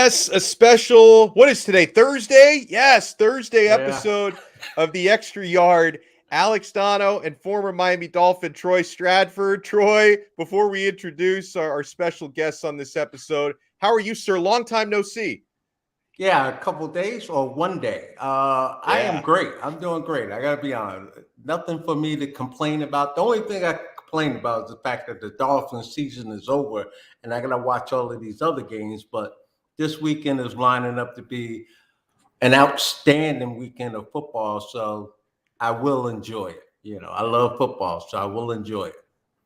Yes, a special, what is today, Thursday? Yes, Thursday Yeah. episode of The Extra Yard. Alex Donno and former Miami Dolphin Troy Stradford. Troy, before we introduce our special guests on this episode, how are you, sir? Long time no see. Yeah, a couple days or one day. I am great. I'm doing great. I got to be honest. Nothing for me to complain about. The only thing I complain about is the fact that the Dolphins season is over and I got to watch all of these other games. But this weekend is lining up to be an outstanding weekend of football. So I will enjoy it. You know, I love football, so I will enjoy it.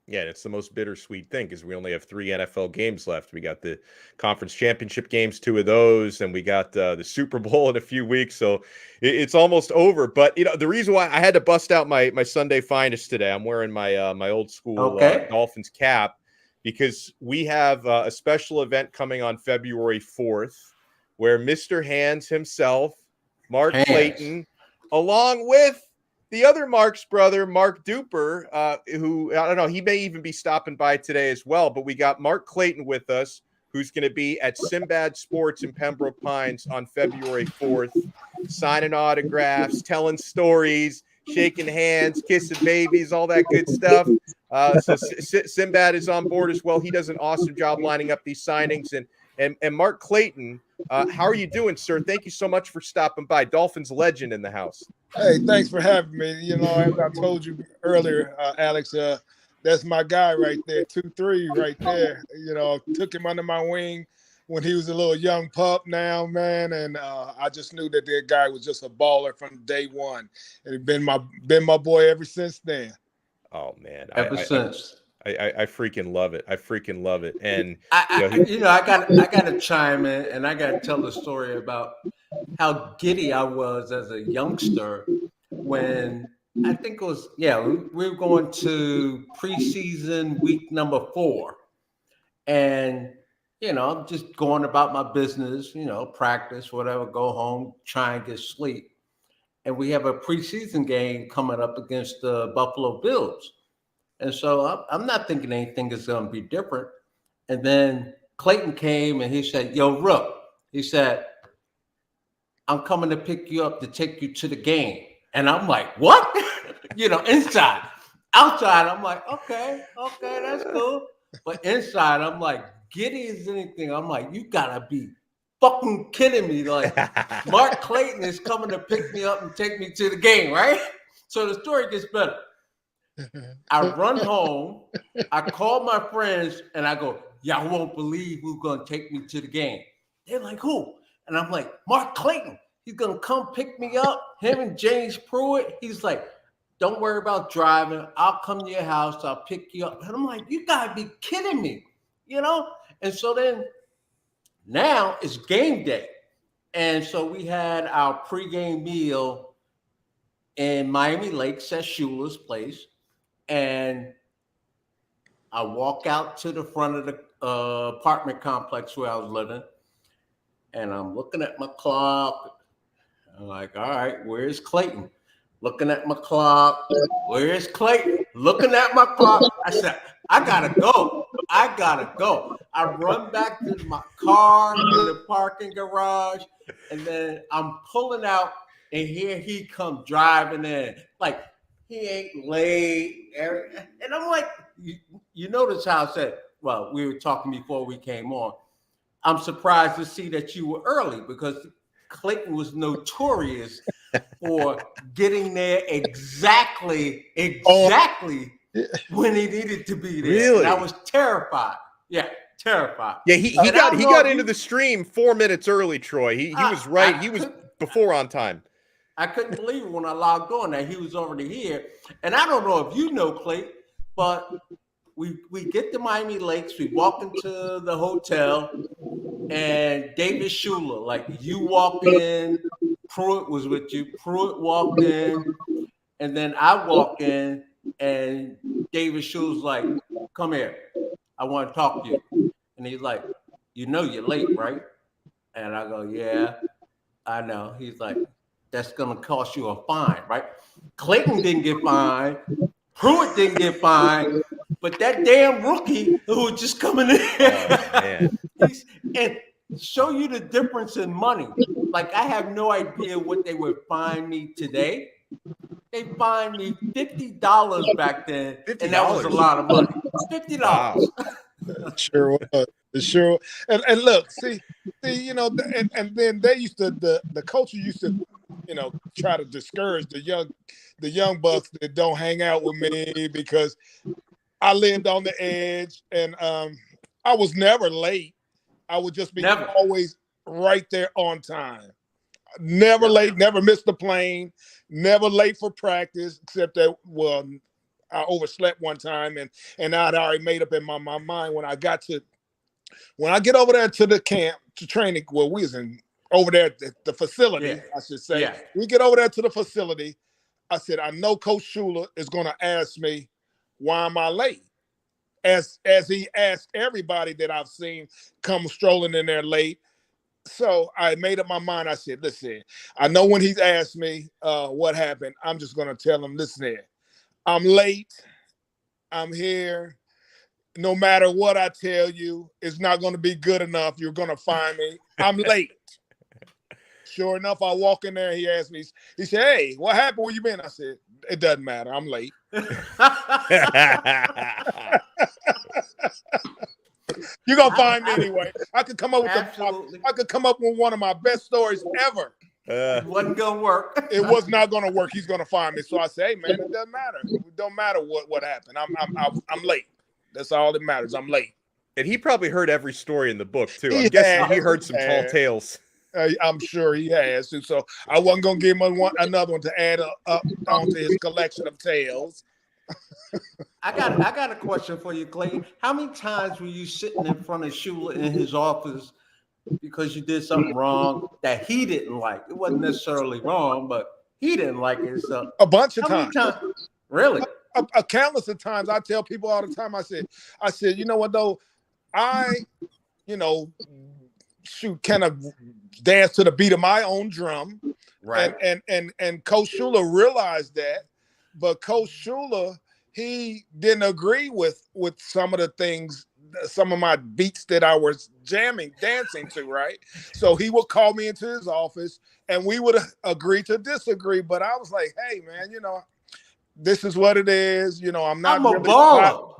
Yeah, it's the most bittersweet thing because we only have 3 NFL games left. We got the conference championship games, 2 of those, and we got the Super Bowl in a few weeks. So it's almost over. But the reason why I had to bust out my Sunday finest today, I'm wearing my old school Dolphins cap because we have a special event coming on February 4th where Mr. Hands himself, Mark Clayton, along with the other Mark's brother, Mark Duper, who, I don't know, he may even be stopping by today as well. But we got Mark Clayton with us, who's going to be at Sinbad Sports in Pembroke Pines on February 4th, signing autographs, telling stories, shaking hands, kissing babies, all that good stuff. So Sinbad is on board as well. He does an awesome job lining up these signings. And Mark Clayton, how are you doing, sir? Thank you so much for stopping by. Dolphins legend in the house. Hey, thanks for having me. You know, as I told you earlier, Alex, that's my guy right there, 2-3 right there. You know, took him under my wing when he was a little young pup now, man. And I just knew that guy was just a baller from day one. And he's been my boy ever since then. Oh, man. Ever since. I freaking love it. I freaking love it. And I got to chime in and I got to tell the story about how giddy I was as a youngster when I think it was, we were going to preseason week number 4. And, I'm just going about my business, practice, whatever, go home, try and get sleep. And we have a preseason game coming up against the Buffalo Bills. And so I'm not thinking anything is going to be different. And then Clayton came and he said, "Yo, Rook," he said, "I'm coming to pick you up to take you to the game." And I'm like, "What?" Inside. Outside, I'm like, okay, that's cool. But inside, I'm like, giddy as anything. I'm like, you gotta be fucking kidding me. Like, Mark Clayton is coming to pick me up and take me to the game, right? So the story gets better. I run home, I call my friends, and I go, "Y'all won't believe who's going to take me to the game." They're like, "Who?" And I'm like, "Mark Clayton. He's going to come pick me up, him and James Pruitt." He's like, "Don't worry about driving. I'll come to your house. I'll pick you up." And I'm like, "You got to be kidding me," And so then now it's game day. And so we had our pregame meal in Miami Lakes at Shula's place. And I walk out to the front of the apartment complex where I was living, and I'm looking at my clock. I'm like, all right, where's Clayton? Looking at my clock. Where's Clayton? Looking at my clock. I said, I gotta go. I run back to my car in the parking garage, and then I'm pulling out, and here he comes driving in. Like, he ain't late. And I'm like, you notice how I said, well, we were talking before we came on. I'm surprised to see that you were early because Clayton was notorious for getting there exactly when he needed to be there. Really? And I was terrified. Yeah, terrified. Yeah, he got into the stream 4 minutes early, Troy. He was right. He was before on time. I couldn't believe it when I logged on that he was already here. And I don't know if you know, Clay, but we get to Miami Lakes, we walk into the hotel, and David Shula, like, you walk in, Pruitt was with you, Pruitt walked in, and then I walk in, and David Shula's like, "Come here, I want to talk to you." And he's like, "You know you're late, right?" And I go, "Yeah, I know." He's like, "That's going to cost you a fine, right?" Clayton didn't get fined. Pruitt didn't get fined. But that damn rookie who was just coming in. Oh, man. And show you the difference in money. Like, I have no idea what they would fine me today. They fined me $50 back then, and that was a lot of money. $50. Wow. Sure was. It sure. And look, see, you know, and then they used to the culture used to, you know, try to discourage the young bucks that don't hang out with me because I lived on the edge, and I was never late. I would just be always right there on time. Never late, never missed a plane, never late for practice, except that, well, I overslept one time, and I'd already made up in my mind when I get over there to the camp, to training, well, we was over there at the facility, I should say. Yeah. We get over there to the facility. I said, I know Coach Schuler is going to ask me, why am I late? As he asked everybody that I've seen come strolling in there late. So I made up my mind. I said, listen, I know when he's asked me what happened, I'm just going to tell him, listen here, I'm late. I'm here. No matter what I tell you, it's not going to be good enough. You're going to find me. I'm late. Sure enough, I walk in there. He asked me, he said, hey, what happened? Where you been? I said, it doesn't matter. I'm late. You're going to find me anyway. I could come up with one of my best stories ever. It wasn't going to work. It was not going to work. He's going to find me. So I say, hey, man, it doesn't matter. It don't matter what happened. I'm late. That's all that matters. I'm late. And he probably heard every story in the book, too. I'm guessing he heard some tall tales. I'm sure he has. So I wasn't going to give him another one to add up onto his collection of tales. I got a question for you, Clayton. How many times were you sitting in front of Schuler in his office because you did something wrong that he didn't like? It wasn't necessarily wrong, but he didn't like it. So a bunch of times. Really? A countless of times. I tell people all the time, I said, you know what though? Kind of dance to the beat of my own drum. Right. And Coach Schuler realized that, but Coach Schuler, he didn't agree with some of the things, some of my beats that I was dancing to, right? So he would call me into his office and we would agree to disagree. But I was like, hey man, this is what it is. I'm not really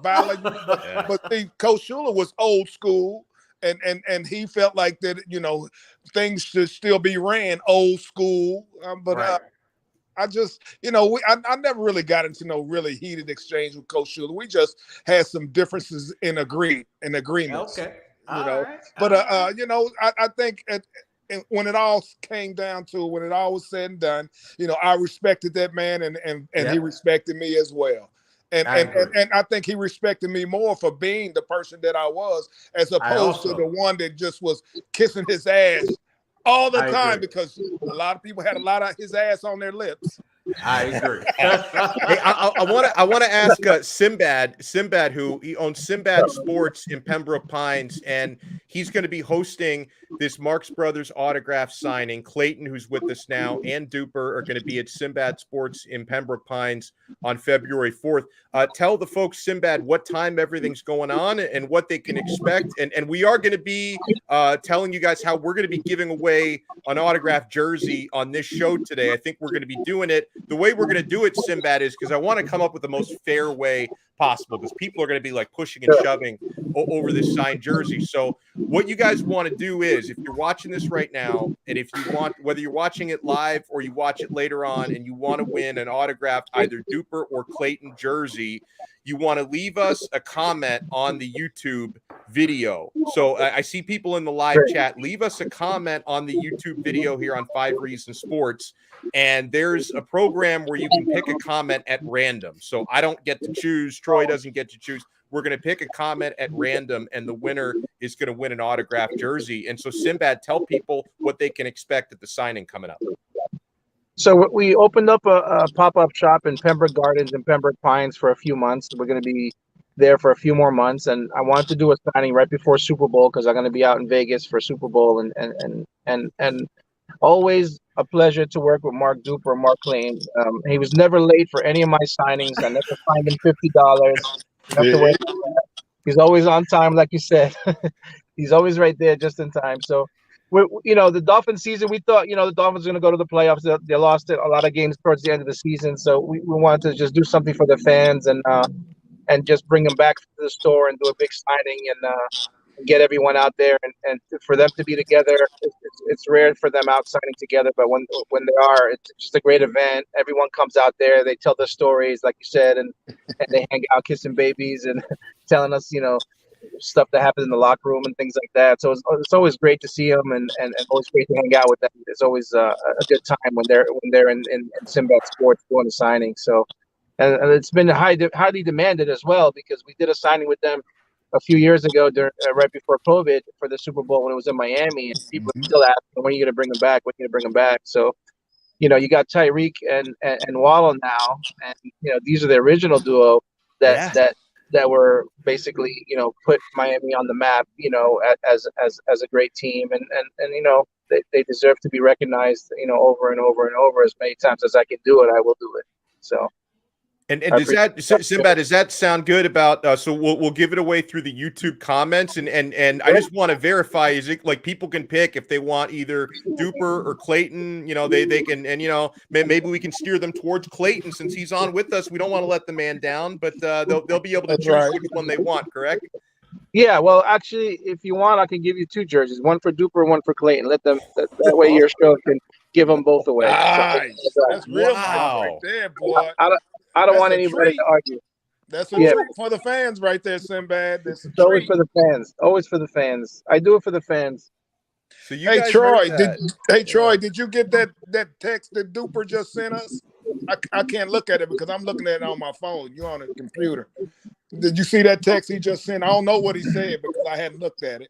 violent. But see, Coach Schuler was old school. And he felt like that, things should still be ran old school. I just, I never really got into no really heated exchange with Coach Schuler. We just had some differences in agreements. Okay. I think when it all came down to it, when it all was said and done, I respected that man and he respected me as well. And I think he respected me more for being the person that I was, as opposed to the one that just was kissing his ass all the time, because a lot of people had a lot of his ass on their lips. I agree. Hey, I want to ask Sinbad, who he owns Sinbad Sports in Pembroke Pines, and he's going to be hosting this Marx Brothers autograph signing. Clayton, who's with us now, and Duper are going to be at Sinbad Sports in Pembroke Pines on February 4th. Tell the folks, Sinbad, what time everything's going on and what they can expect. And we are going to be telling you guys how we're going to be giving away an autographed jersey on this show today. I think we're going to be doing it. The way we're going to do it, Sinbad, is because I want to come up with the most fair way possible, because people are going to be like pushing and shoving over this signed jersey. So what you guys want to do is, if you're watching this right now, and if you want, whether you're watching it live or you watch it later on and you want to win an autographed either Duper or Clayton jersey, you want to leave us a comment on the YouTube video. So I see people in the live chat. Leave us a comment on the YouTube video here on 5 Reasons Sports. And there's a program where you can pick a comment at random. So I don't get to choose. Troy doesn't get to choose. We're going to pick a comment at random, and the winner is going to win an autographed jersey. And so, Sinbad, tell people what they can expect at the signing coming up. So we opened up a pop-up shop in Pembroke Gardens and Pembroke Pines for a few months. We're going to be there for a few more months, and I wanted to do a signing right before Super Bowl because I'm going to be out in Vegas for Super Bowl, and always a pleasure to work with Mark Duper, Mark Clayton. He was never late for any of my signings. I never fined him $50. He's always on time, like you said. He's always right there just in time. So, the Dolphins season, we thought, the Dolphins were going to go to the playoffs. They lost it a lot of games towards the end of the season. So we wanted to just do something for the fans and just bring them back to the store and do a big signing and get everyone out there and for them to be together. It's rare for them out signing together, but when they are, it's just a great event. Everyone comes out there, they tell their stories, like you said, and they hang out kissing babies and telling us, stuff that happens in the locker room and things like that. So it's always great to see them and always great to hang out with them. It's always a good time when they're in Sinbad Sports doing the signing. So and it's been highly demanded as well because we did a signing with them a few years ago, right before COVID, for the Super Bowl when it was in Miami, and people still asking, when are you going to bring them back? When are you going to bring them back? So, you got Tyreek and Waddle now, and these are the original duo that were basically put Miami on the map, as a great team, and they deserve to be recognized, over and over and over. As many times as I can do it, I will do it. So. And does that, Sinbad, does that sound good about, so we'll give it away through the YouTube comments, and I just want to verify, is it like people can pick if they want either Duper or Clayton, they can, and maybe we can steer them towards Clayton since he's on with us. We don't want to let the man down, but they'll be able to choose which one they want, correct? Yeah, well, actually, if you want, I can give you two jerseys, one for Duper, one for Clayton. Let them, that way your show can give them both away. Nice. So, that's real nice right there, boy. I don't want anybody to argue. That's a treat for the fans right there, Sinbad. It's always for the fans. Always for the fans. I do it for the fans. So Troy, did you get that text that Duper just sent us? I can't look at it because I'm looking at it on my phone. You're on a computer. Did you see that text he just sent? I don't know what he said because I hadn't looked at it.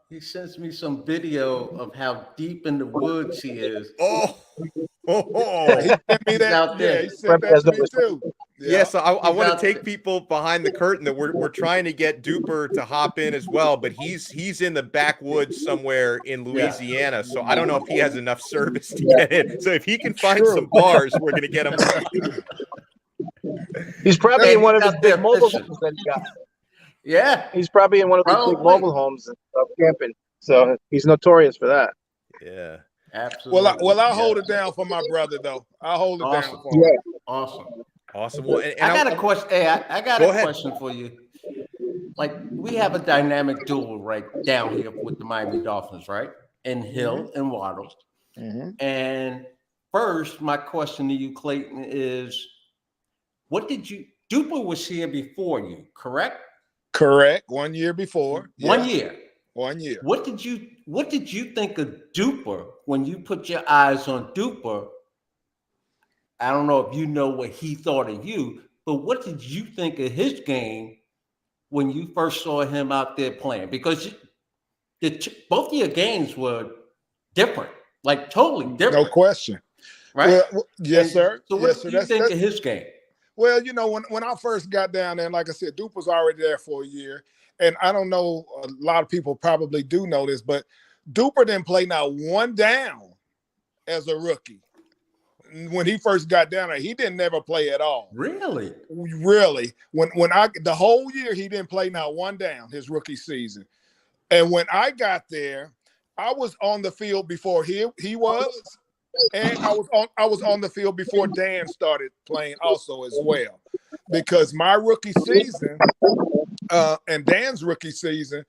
He sends me some video of how deep in the woods he is. He sent me that. Out there. Yeah, he sent that to me too. Yeah, so I want to take people behind the curtain that we're trying to get Duper to hop in as well, but he's in the backwoods somewhere in Louisiana, so I don't know if he has enough service to get in. So if he can find some bars, we're going to get him. He's probably in one of his big mobile homes that he got. Yeah, he's probably in one of those big mobile homes camping. So he's notorious for that. Yeah, absolutely. Well, I'll hold it down for my brother, though. I'll hold it down for him. Awesome. Well, I got a question. Hey, I got a question for you. Like, we have a dynamic duo right down here with the Miami Dolphins, right? And Hill and Waddle. Mm-hmm. And first, my question to you, Clayton, is Duper was here before you, correct? Correct. 1 year before. 1 year. 1 year. What did you think of Duper when you put your eyes on Duper? I don't know if you know what he thought of you, but what did you think of his game when you first saw him out there playing? Because both of your games were different, like totally different. No question. Right? Well, yes, sir. So what did you think of his game? Well, when I first got down there, and like I said, Dupe was already there for a year. And I don't know, a lot of people probably do know this, but Duper didn't play not one down as a rookie. When he first got down there, he didn't never play at all. Really? Really. The whole year he didn't play not one down his rookie season. And when I got there, I was on the field before he was, and I was on the field before Dan started playing also as well. Because my rookie season and Dan's rookie season,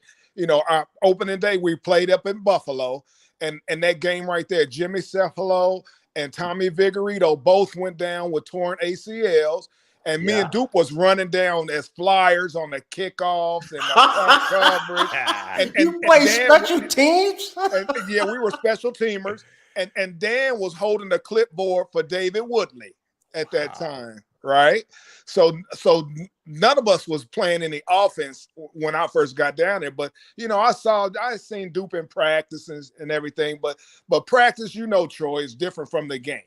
our opening day we played up in Buffalo, and that game right there, Jimmy Cephalo and Tommy Vigorito both went down with torn ACLs, and me and Dupe was running down as flyers on the kickoffs and the punt coverage. You play special teams? Yeah, we were special teamers, and Dan was holding the clipboard for David Woodley at that time, right? So none of us was playing any offense when I first got down there, but I seen Dupe in practices and everything, but practice, Troy, is different from the game.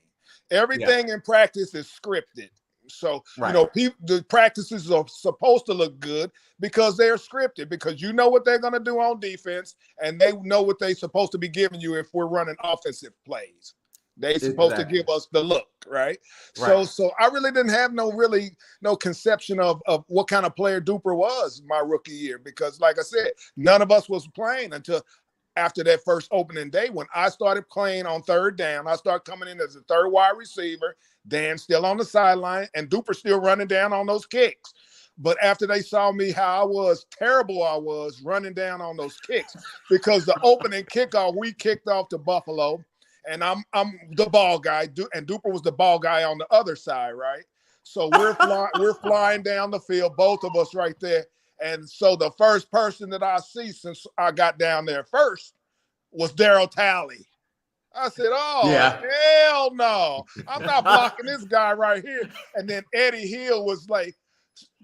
Everything in practice is scripted. So, the practices are supposed to look good because they're scripted, because you know what they're going to do on defense, and they know what they're supposed to be giving you if we're running offensive plays. They supposed to give us the look, right? So I really didn't have no conception of what kind of player Duper was my rookie year, because like I said, none of us was playing until after that first opening day. When I started playing on third down, I started coming in as a third wide receiver, Dan still on the sideline, and Duper still running down on those kicks. But after they saw me how terrible I was running down on those kicks, because the opening kickoff, we kicked off to Buffalo, and I'm the ball guy, and Duper was the ball guy on the other side, right? So we're flying down the field, both of us right there. And so the first person that I see since I got down there first was Daryl Talley. I said, hell no. I'm not blocking this guy right here. And then Eddie Hill was like,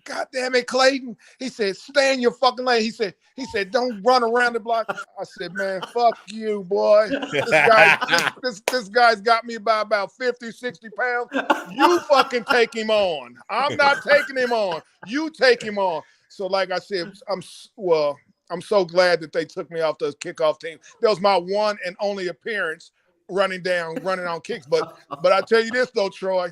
God damn it, Clayton. He said, stay in your fucking lane. He said, don't run around the block. I said, man, fuck you, boy. This guy's got me by about 50, 60 pounds. You fucking take him on. I'm not taking him on. You take him on. So like I said, I'm so glad that they took me off the kickoff team. That was my one and only appearance running on kicks. But I tell you this though, Troy,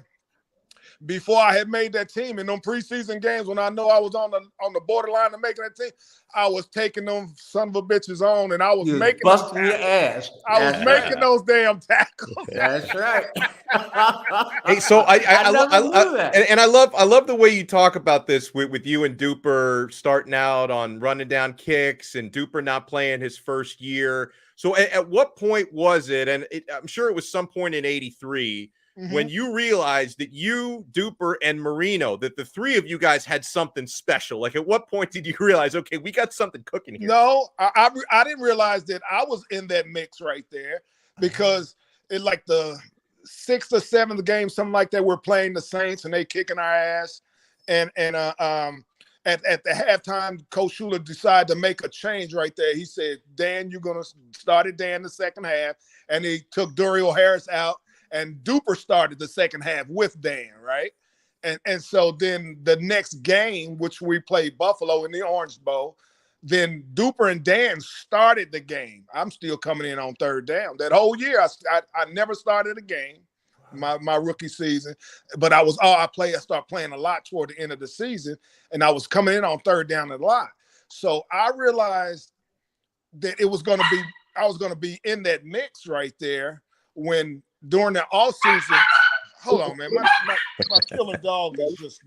before I had made that team in them preseason games, when I know I was on the borderline of making that team, I was taking them son of a bitches on, and I was making busting your ass. I was making those damn tackles. That's right. Hey, so I love the way you talk about this with you and Duper starting out on running down kicks and Duper not playing his first year. So at what point was it? And I'm sure it was some point in '83. When you realized that you, Duper, and Marino, that the three of you guys had something special. Like, at what point did you realize, okay, we got something cooking here? No, I didn't realize that I was in that mix right there, because in like the 6th or 7th game, something like that, we're playing the Saints and they kicking our ass. And at the halftime, Coach Schuler decided to make a change right there. He said, Dan, you're going to start it, Dan, the second half. And he took Duriel Harris out. And Duper started the second half with Dan, right? And so then the next game, which we played Buffalo in the Orange Bowl, then Duper and Dan started the game. I'm still coming in on third down. That whole year, I never started a game, my rookie season. But I started playing a lot toward the end of the season, and I was coming in on third down a lot. So I realized that I was going to be in that mix right there when during the off season. Hold on, man. My killer dog is just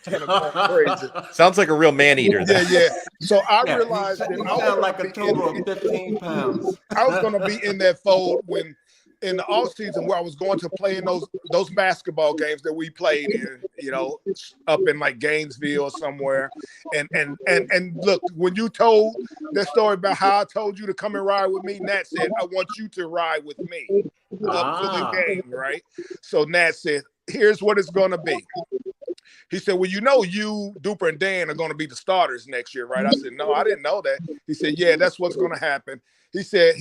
kind of crazy. Sounds like a real man eater. Yeah. So I realized that I sound like a total of 15 pounds. I was going to be in that fold when in the off season, where I was going to play in those basketball games that we played in, up in like Gainesville or somewhere. And look, when you told that story about how I told you to come and ride with me, Nat said, I want you to ride with me up to the game, right? So Nat said, here's what it's going to be. He said, well, you, Duper, and Dan are going to be the starters next year, right? I said, no, I didn't know that. He said, yeah, that's what's going to happen. He said,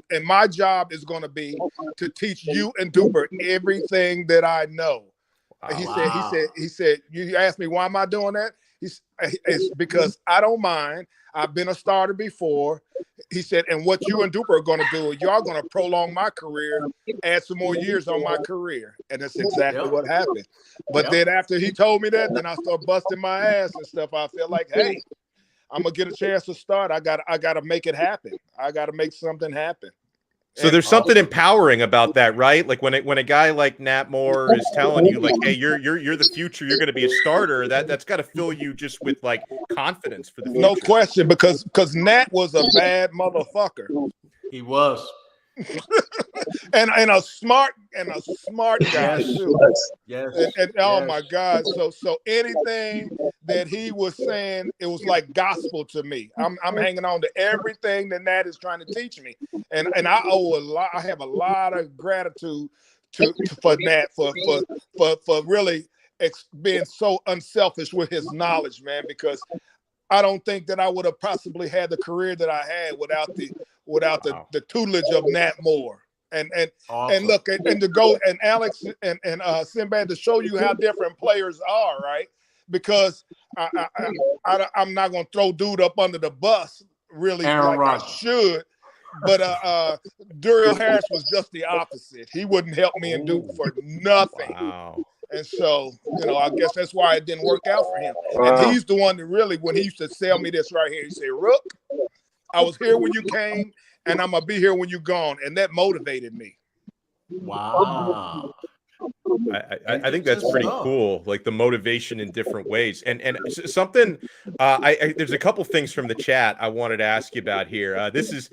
and my job is going to be to teach you and Duper everything that I know. He said, you asked me, why am I doing that? It's because I don't mind. I've been a starter before. He said, and what you and Duper are going to do, y'all going to prolong my career, add some more years on my career. And that's exactly what happened. But then after he told me that, then I started busting my ass and stuff. I felt like, hey, I'm going to get a chance to start. I got to make it happen. I got to make something happen. So there's something empowering about that, right? Like when a guy like Nat Moore is telling you, like, hey, you're the future, you're going to be a starter. That's got to fill you just with like confidence for the future. No question, because Nat was a bad motherfucker. He was. and a smart guy too. Yes. And oh my God. So anything that he was saying, it was like gospel to me. I'm hanging on to everything that Nat is trying to teach me. And I owe a lot. I have a lot of gratitude for Nat for really being so unselfish with his knowledge, man, because I don't think that I would have possibly had the career that I had without the tutelage of Nat Moore. And awesome. And look, and to go and Alex and Sinbad, to show you how different players are, right? Because I'm not going to throw dude up under the bus really Aaron like Rodgers. I should. Duriel Harris was just the opposite. He wouldn't help me and Duke for nothing. Wow. And so, I guess that's why it didn't work out for him. Wow. And he's the one that really, when he used to sell me this right here, he said, Rook, I was here when you came, and I'm going to be here when you're gone. And that motivated me. Wow. I think that's pretty cool, like the motivation in different ways. And something, there's a couple things from the chat I wanted to ask you about here. This is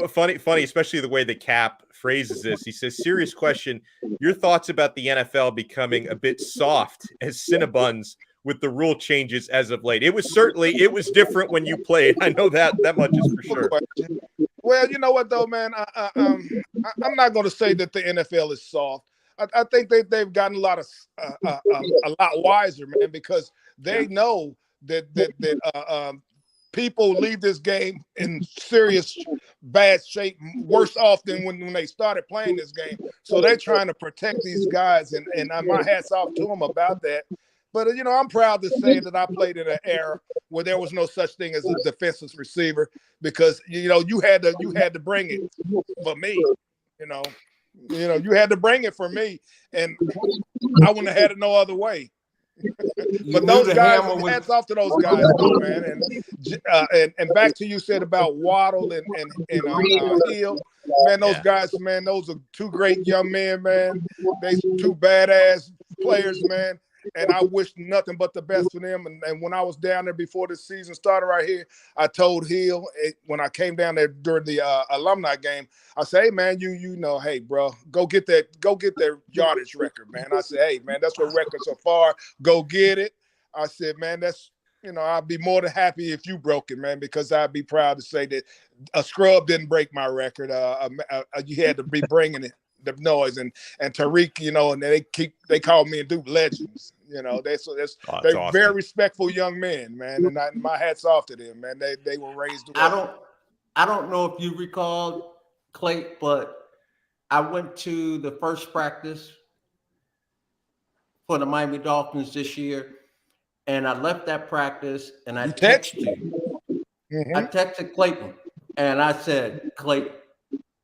funny, especially the way the Cap phrases this. He says, serious question, your thoughts about the NFL becoming a bit soft as Cinnabons with the rule changes as of late. It was different when you played. I know that much is for sure. Well, you know what though, man, I'm not going to say that the NFL is soft. I think they've gotten a lot wiser, man, because they know that people leave this game in serious bad shape, worse off than when they started playing this game. So they're trying to protect these guys, and my hat's off to them about that. But I'm proud to say that I played in an era where there was no such thing as a defensive receiver, because you had to bring it for me, you had to bring it for me, and I wouldn't have had it no other way. But those guys, hats off to those guys, though, man. And back to you said about Waddle and Hill, man. Those guys, man. Those are two great young men, man. They two badass players, man. And I wish nothing but the best for them. And when I was down there before the season started right here, I told Hill, when I came down there during the alumni game, I said, hey, man, hey, bro, go get that yardage record, man. I said, hey, man, that's what records are for. Go get it. I said, man, that's, I'd be more than happy if you broke it, man, because I'd be proud to say that a scrub didn't break my record. You had to be bringing it. The noise and Tariq, and they call me and Duke legends. They're awesome. Very respectful young men, man, and my hat's off to them, man. They were raised. I don't know if you recall, Clay, but I went to the first practice for the Miami Dolphins this year, and I left that practice and I texted you. Mm-hmm. I texted Clayton and I said, Clayton,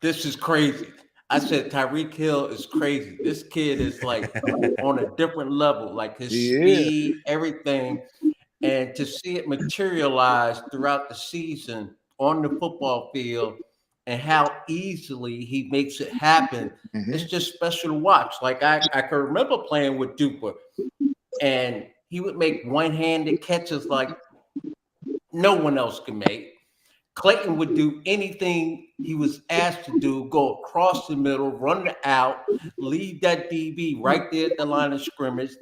this is crazy. I said, Tyreek Hill is crazy. This kid is like on a different level, like his speed, everything. And to see it materialize throughout the season on the football field and how easily he makes it happen, it's just special to watch. Like I can remember playing with Duper, and he would make one-handed catches like no one else can make. Clayton would do anything he was asked to do, go across the middle, run it out, leave that DB right there at the line of scrimmage.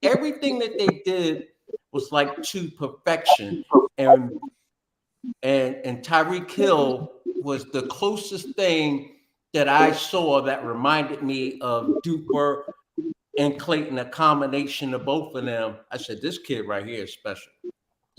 Everything that they did was like to perfection. And Tyreek Hill was the closest thing that I saw that reminded me of Duper and Clayton, a combination of both of them. I said, this kid right here is special.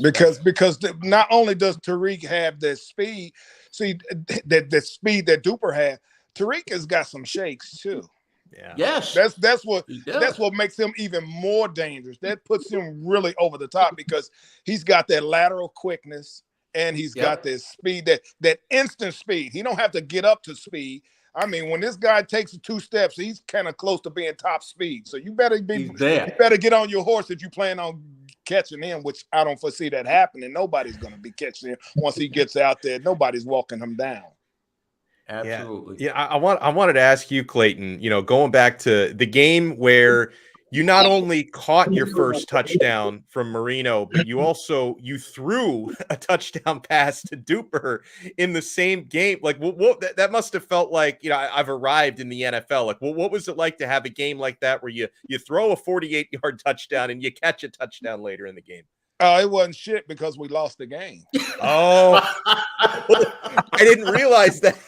Because not only does Tariq have that speed, that speed that Duper had, Tariq has got some shakes too. Yeah. Yes. That's what makes him even more dangerous. That puts him really over the top because he's got that lateral quickness and he's got that speed, that instant speed. He don't have to get up to speed. I mean, when this guy takes 2 steps, he's kind of close to being top speed. So you better get on your horse if you plan on catching him, which I don't foresee that happening. Nobody's going to be catching him once he gets out there. Nobody's walking him down. Absolutely. Yeah. I wanted to ask you, Clayton, going back to the game where you not only caught your first touchdown from Marino, but you threw a touchdown pass to Duper in the same game. Like, what that must have felt like, I've arrived in the NFL. Like, what was it like to have a game like that where you throw a 48-yard touchdown and you catch a touchdown later in the game? It wasn't shit because we lost the game. Oh, I didn't realize that.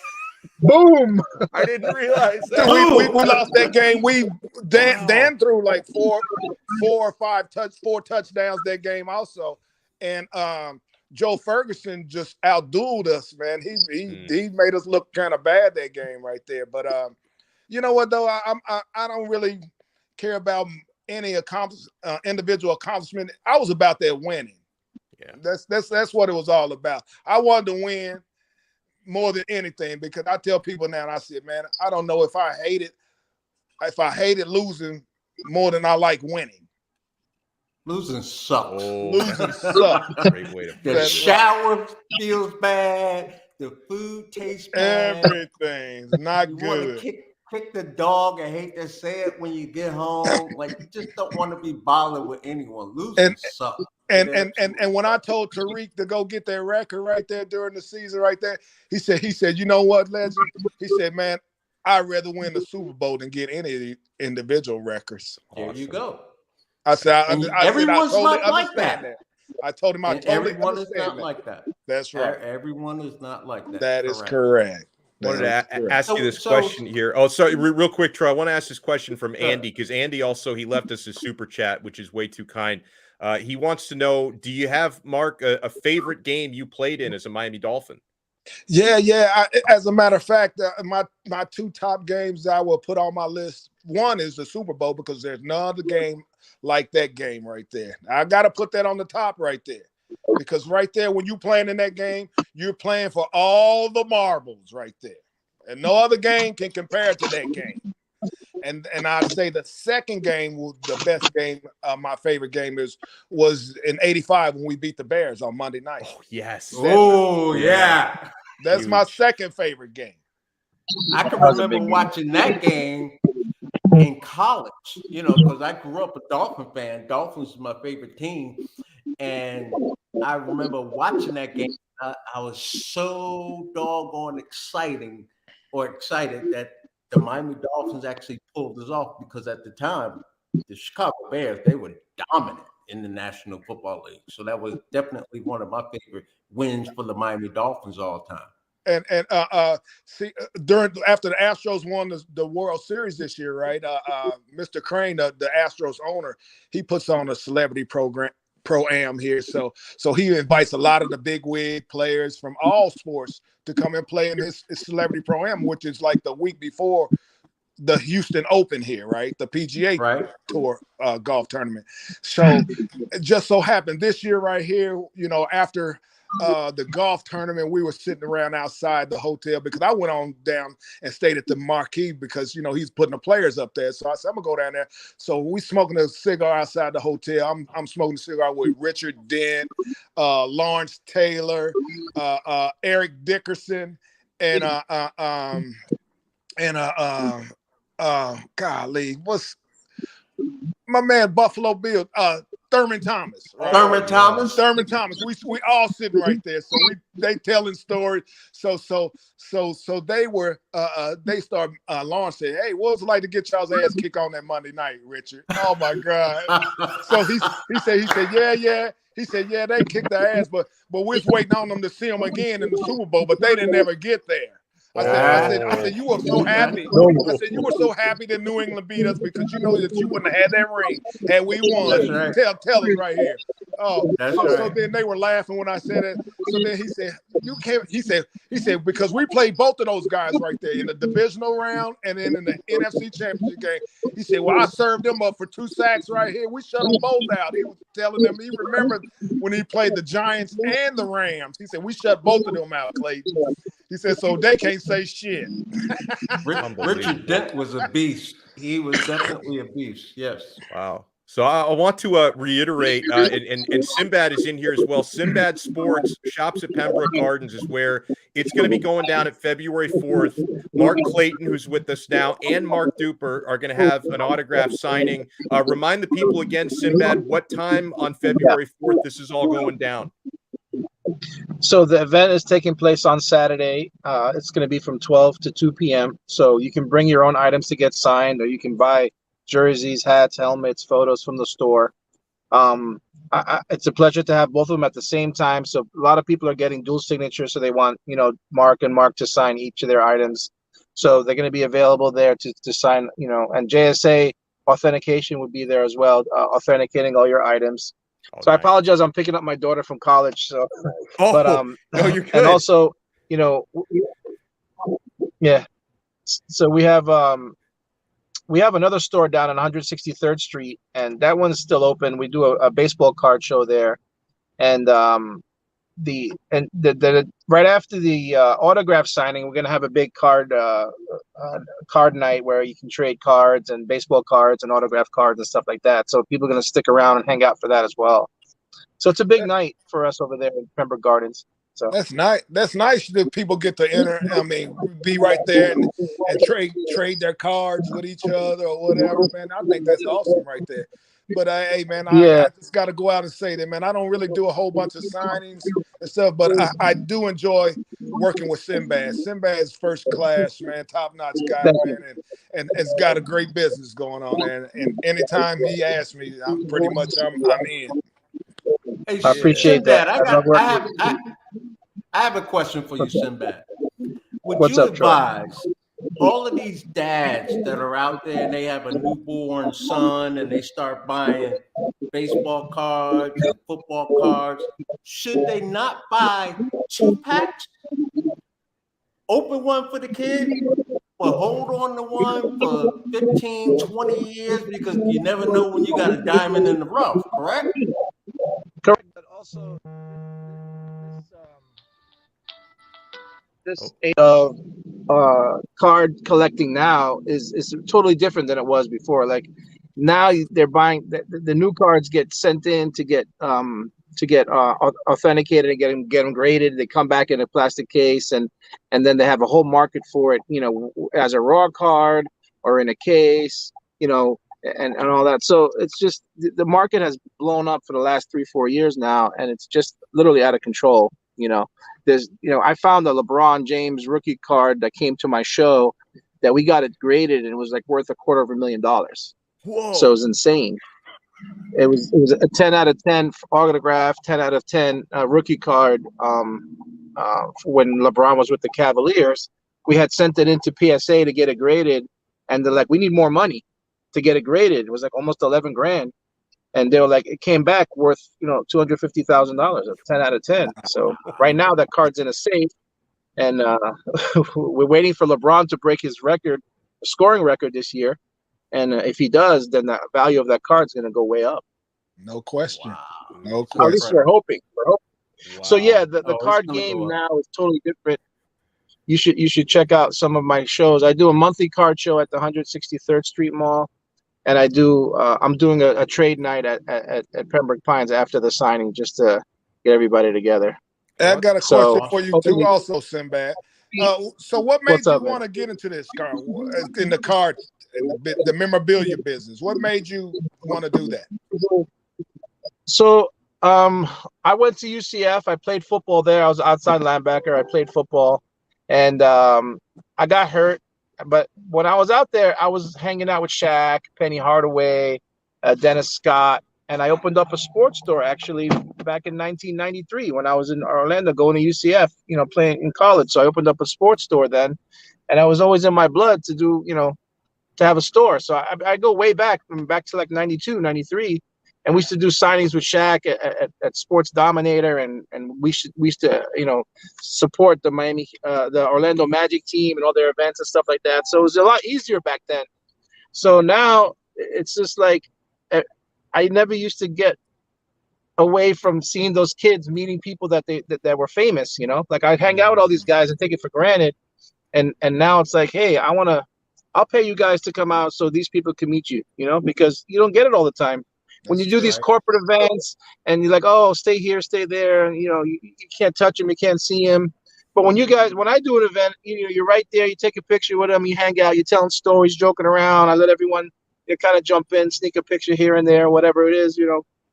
Boom! I didn't realize that. We lost that game. Dan threw like four touchdowns that game also, and Joe Ferguson just outdueled us, man. He made us look kind of bad that game right there. But you know what though, I don't really care about any individual accomplishment. I was about that winning. Yeah, that's what it was all about. I wanted to win. more than anything, because I tell people now, and I said, man, I don't know if I hated losing more than I like winning. Losing sucks. Losing sucks. Great way to put The it. shower feels bad. The food tastes bad. Everything's not You good. want to kick the dog. I hate to say it when you get home. Like, you just don't want to be bothered with anyone. Losing sucks. And when I told Tariq to go get that record right there during the season right there, he said, you know what, Legend? He said, man, I'd rather win the Super Bowl than get any of the individual records. There you go. I said, everyone's totally not like understand that. I told him I totally everyone is understand not like that. That's right. Everyone is not like that. That is correct. I wanted to ask you this question here. Oh, sorry, real quick, Troy. I want to ask this question from Andy, because Andy also, he left us a super chat, which is way too kind. He wants to know, do you have, Mark, a favorite game you played in as a Miami Dolphin? Yeah. As a matter of fact, my two top games I will put on my list. One is the Super Bowl, because there's no other game like that game right there. I got to put that on the top right there, because right there, when you're playing in that game, you're playing for all the marbles right there, and no other game can compare to that game. And I'd say the second game was the best game. My favorite game was in '85 when we beat the Bears on Monday night. Oh yes. Oh yeah. That's my second favorite game. I can remember watching that game in college, because I grew up a Dolphin fan. Dolphins is my favorite team. And I remember watching that game. I was so doggone excited that the Miami Dolphins actually pulled this off, because at the time, the Chicago Bears, they were dominant in the National Football League. So that was definitely one of my favorite wins for the Miami Dolphins all time. And after the Astros won the World Series this year, right? Mr. Crane, the Astros owner, he puts on a celebrity pro-am here. So he invites a lot of the big wig players from all sports to come and play in his celebrity pro-am, which is like the week before the Houston Open here, right? The PGA Tour golf tournament. So it just so happened this year right here, after the golf tournament, we were sitting around outside the hotel, because I went on down and stayed at the Marquee, because he's putting the players up there. So I said, I'm gonna go down there. So we smoking a cigar outside the hotel. I'm smoking a cigar with Richard Dent, Lawrence Taylor, Eric Dickerson, and golly, what's my man Buffalo Bill, Thurman Thomas. Right? Thurman Thomas. We all sitting right there. So they telling stories. So they were they started Lawrence said, hey, what was it like to get y'all's ass kicked on that Monday night, Richard? Oh my God. So he said, yeah. He said, yeah, they kicked their ass, but we're waiting on them to see them again in the Super Bowl, but they didn't ever get there. I said, you were so happy. I said, you were so happy that New England beat us, because you know that you wouldn't have had that ring had we won. Right. Tell it right here. So then they were laughing when I said it. So then he said, you can't. He said because we played both of those guys right there in the divisional round and then in the NFC Championship game. He said, well, I served them up for 2 sacks right here. We shut them both out. He was telling them, he remembered when he played the Giants and the Rams. He said, we shut both of them out, Clayton. He said, so they can't say shit. Richard Dent was a beast. He was definitely a beast. Yes. Wow. So I want to reiterate, and Sinbad is in here as well. Sinbad Sports, shops at Pembroke Gardens, is where it's going to be going down at February 4th. Mark Clayton, who's with us now, and Mark Duper are going to have an autograph signing. Remind the people again, Sinbad, what time on February 4th this is all going down? So the event is taking place on Saturday. It's going to be from 12 to 2 p.m. So you can bring your own items to get signed, or you can buy jerseys, hats, helmets, photos from the store. It's a pleasure to have both of them at the same time. So a lot of people are getting dual signatures, so they want, Mark and Mark to sign each of their items. So they're going to be available there to sign, and JSA authentication would be there as well, authenticating all your items. So nice. I apologize. I'm picking up my daughter from college. So, no, you're good. And also, yeah. So we have another store down on 163rd Street, and that one's still open. We do a baseball card show there, and the right after the autograph signing, we're gonna have a big card night where you can trade cards and baseball cards and autograph cards and stuff like that. So people are gonna stick around and hang out for that as well. So it's a big night for us over there in Pembroke Gardens. So that's nice. That's nice that people get to enter. I mean, be right there and trade their cards with each other or whatever, man. I think that's awesome right there. But hey, man, yeah, I just got to go out and say that, man. I don't really do a whole bunch of signings and stuff, but I do enjoy working with Sinbad. Sinbad's first class, man, top notch guy, man, and has got a great business going on there. And anytime he asks me, I'm in. Hey, I appreciate that. Sinbad, I have a question for you, Sinbad. Would What's you up, Troy? advise all of these dads that are out there and they have a newborn son and they start buying baseball cards and football cards, should they not buy 2 packs? Open one for the kid, but hold on to one for 15, 20 years because you never know when you got a diamond in the rough, correct? Correct. But also, this of card collecting now is totally different than it was before. Like now they're buying the new cards get sent in to get authenticated and get them graded. They come back in a plastic case and then they have a whole market for it, as a raw card or in a case, and all that. So it's just the market has blown up for the last 3-4 years now, and it's just literally out of control. I found a LeBron James rookie card that came to my show that we got it graded and it was like worth $250,000. Whoa. So it was insane. It was a 10 out of 10 autograph, 10 out of 10 rookie card. When LeBron was with the Cavaliers, we had sent it into PSA to get it graded, and they're like, we need more money to get it graded. It was like almost 11 grand. And they were like, it came back worth, $250,000, 10 out of 10. So right now that card's in a safe, and we're waiting for LeBron to break his scoring record this year. And if he does, then the value of that card's going to go way up. No question. Wow. No At least question. we're hoping. Wow. So yeah, the card game now is totally different. You should check out some of my shows. I do a monthly card show at the 163rd Street Mall. And I'm doing a trade night at Pembroke Pines after the signing, just to get everybody together. I've got a question for you too, also, Sinbad. So what made you want to get into this card in the card, in the memorabilia business? What made you want to do that? So I went to UCF. I played football there. I was outside linebacker. I played football, and I got hurt. But when I was out there, I was hanging out with Shaq, Penny Hardaway, Dennis Scott, and I opened up a sports store actually back in 1993 when I was in Orlando going to UCF, playing in college. So I opened up a sports store then, and I was always in my blood to do, to have a store. So I go way back to like 92, 93. And we used to do signings with Shaq at Sports Dominator, and we used to support the the Orlando Magic team and all their events and stuff like that. So it was a lot easier back then. So now it's just like I never used to get away from seeing those kids meeting people that that were famous. Like I'd hang out with all these guys and take it for granted, and now it's like, hey, I'll pay you guys to come out so these people can meet you. Because you don't get it all the time. When you do these corporate events and you're like, oh, stay here, stay there, and you can't touch them, you can't see them. But when I do an event, you're right there, you take a picture with them, you hang out, you're telling stories, joking around. I let everyone kind of jump in, sneak a picture here and there, whatever it is,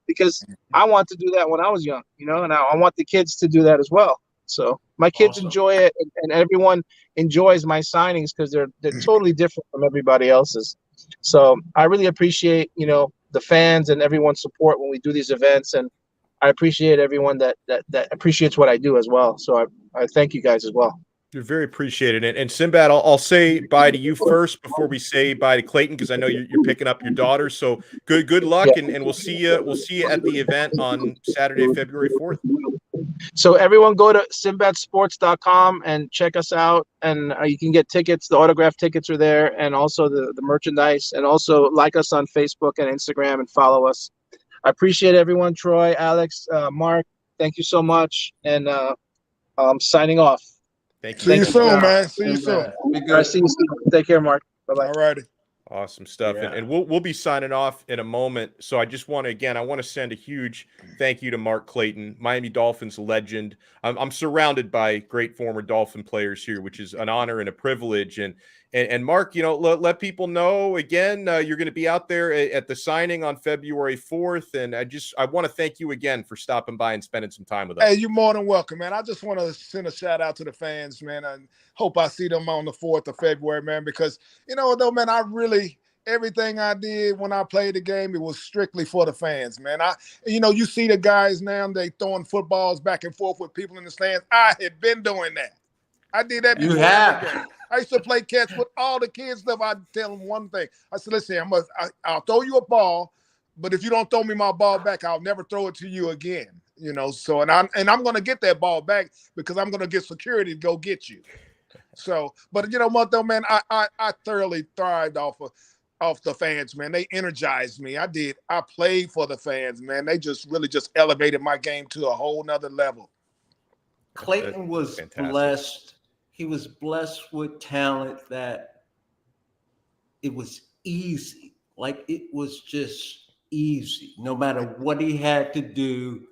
because I want to do that when I was young, and I want the kids to do that as well. So my kids enjoy it, and everyone enjoys my signings because they're totally different from everybody else's. So I really appreciate, the fans and everyone's support when we do these events, and I appreciate everyone that appreciates what I do as well. So I thank you guys as well. You're very appreciated. And Sinbad, I'll say bye to you first before we say bye to Clayton, because I know you're picking up your daughter. So good luck, and we'll see you at the event on Saturday, February 4th. So everyone go to sinbadsports.com and check us out, and you can get tickets. The autograph tickets are there, and also the merchandise, and also like us on Facebook and Instagram and follow us. I appreciate everyone, Troy, Alex, Mark. Thank you so much. And I'm signing off. Thank you. See you so much. soon, man. See you soon. Be All right, good. see you soon. Take care, Mark. Bye-bye. All righty. Awesome stuff. Yeah. And we'll be signing off in a moment. So I just want to, again, I want to send a huge thank you to Mark Clayton, Miami Dolphins legend. I'm surrounded by great former Dolphin players here, which is an honor and a privilege. And Mark, let people know again, you're going to be out there at the signing on February 4th. And I want to thank you again for stopping by and spending some time with us. Hey, you're more than welcome, man. I just want to send a shout out to the fans, man. I hope I see them on the 4th of February, man, because, though, man, everything I did when I played the game, it was strictly for the fans, man. You see the guys now, they throwing footballs back and forth with people in the stands. I had been doing that. I did that before every game. I used to play catch with all the kids stuff. I'd tell them one thing. I said, listen, I'll throw you a ball, but if you don't throw me my ball back, I'll never throw it to you again. So I'm going to get that ball back because I'm going to get security to go get you. So, but what though, man, I thoroughly thrived off the fans, man. They energized me. I played for the fans, man. They really elevated my game to a whole nother level. Clayton was blessed. He was blessed with talent that it was easy. Like, it was just easy. No matter what he had to do,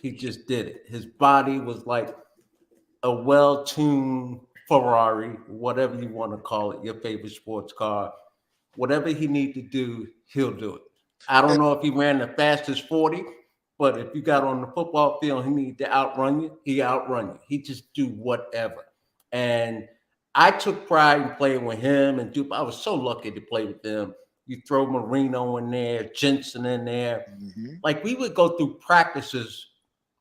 he just did it. His body was like a well-tuned Ferrari, whatever you want to call it, your favorite sports car. Whatever he needs to do, he'll do it. I don't know if he ran the fastest 40, but if you got on the football field, he needed to outrun you, he outrun you. He just do whatever. And I took pride in playing with him and Dupe. I was so lucky to play with them. You throw Marino in there, Jensen in there. Mm-hmm. Like, we would go through practices,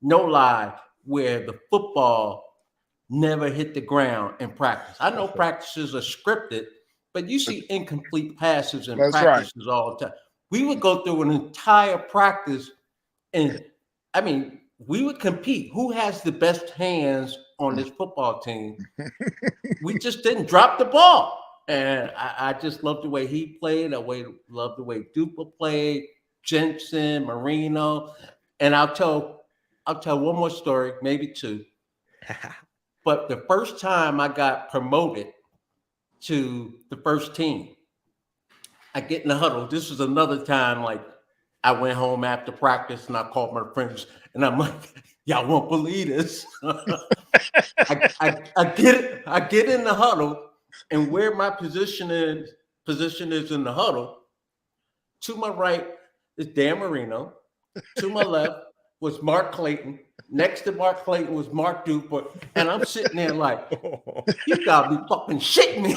no lie, where the football never hit the ground in practice. I know practices are scripted, but you see incomplete passes in practices all the time. We would go through an entire practice, and we would compete. Who has the best hands on this football team? We just didn't drop the ball. And I just loved the way he played. I loved the way Dupa played, Jensen, Marino. And I'll tell one more story, maybe two. But the first time I got promoted to the first team, I get in the huddle. This was another time, like, I went home after practice and I called my friends and I'm like, y'all won't believe this. I get in the huddle, and where my position is in the huddle, to my right is Dan Marino. To my left was Mark Clayton. Next to Mark Clayton was Mark Duper. And I'm sitting there like, you gotta be fucking shitting me.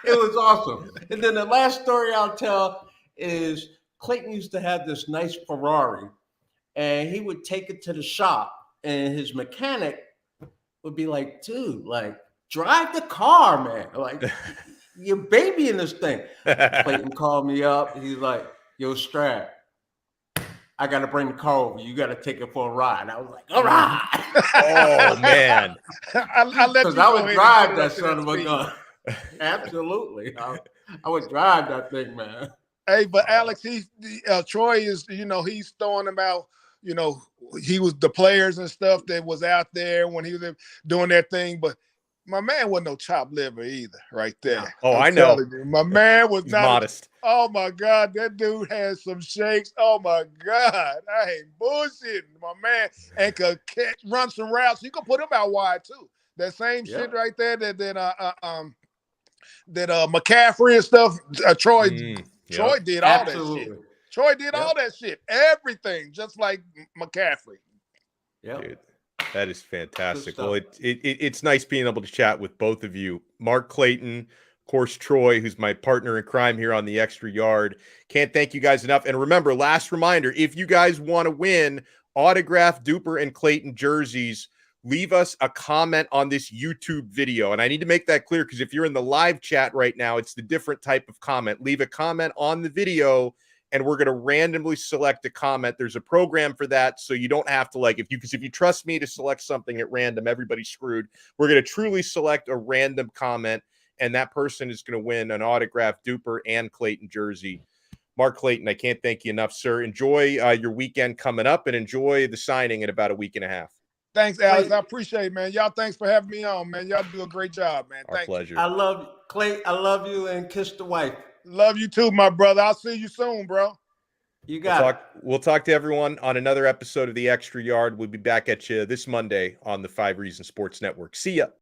It was awesome. And then the last story I'll tell is Clayton used to have this nice Ferrari, and he would take it to the shop, and his mechanic would be like, dude, like, drive the car, man. Like, you're babying this thing. Clayton called me up. He's like, yo, Strad, I got to bring the car over. You got to take it for a ride. I was like, all right. Oh, man. Because I would drive that son of a gun. Absolutely. I would drive that thing, man. Hey, but Alex, Troy is, he's throwing them out. He was the players and stuff that was out there when he was doing that thing. But my man wasn't no chopped liver either, right there. Oh, I know. You, my man was not modest. Oh my God, that dude had some shakes. Oh my God, I ain't bullshitting, my man, and could run some routes. You could put him out wide too. That same shit right there. That McCaffrey and stuff. Troy did all that shit. Troy did all that shit. Everything, just like McCaffrey. Yeah. Dude, that is fantastic. Well, it's nice being able to chat with both of you. Mark Clayton, of course, Troy, who's my partner in crime here on the Extra Yard. Can't thank you guys enough. And remember, last reminder, if you guys want to win autographed Duper and Clayton jerseys, leave us a comment on this YouTube video. And I need to make that clear, because if you're in the live chat right now, it's the different type of comment. Leave a comment on the video, and we're going to randomly select a comment. There's a program for that, so you don't have to, because if you trust me to select something at random, everybody's screwed. We're going to truly select a random comment, and that person is going to win an autographed Duper and Clayton jersey. Mark Clayton, I can't thank you enough, sir. Enjoy your weekend coming up and enjoy the signing in about a week and a half. Thanks, Alex. Clay, I appreciate it, man. Y'all, thanks for having me on, man. Y'all do a great job, man. Our Thank you. pleasure. I love Clay. I love you, and kiss the wife. Love you too, my brother. I'll see you soon, bro. You got it. We'll talk to everyone on another episode of The Extra Yard. We'll be back at you this Monday on the 5 Reasons Sports Network. See ya.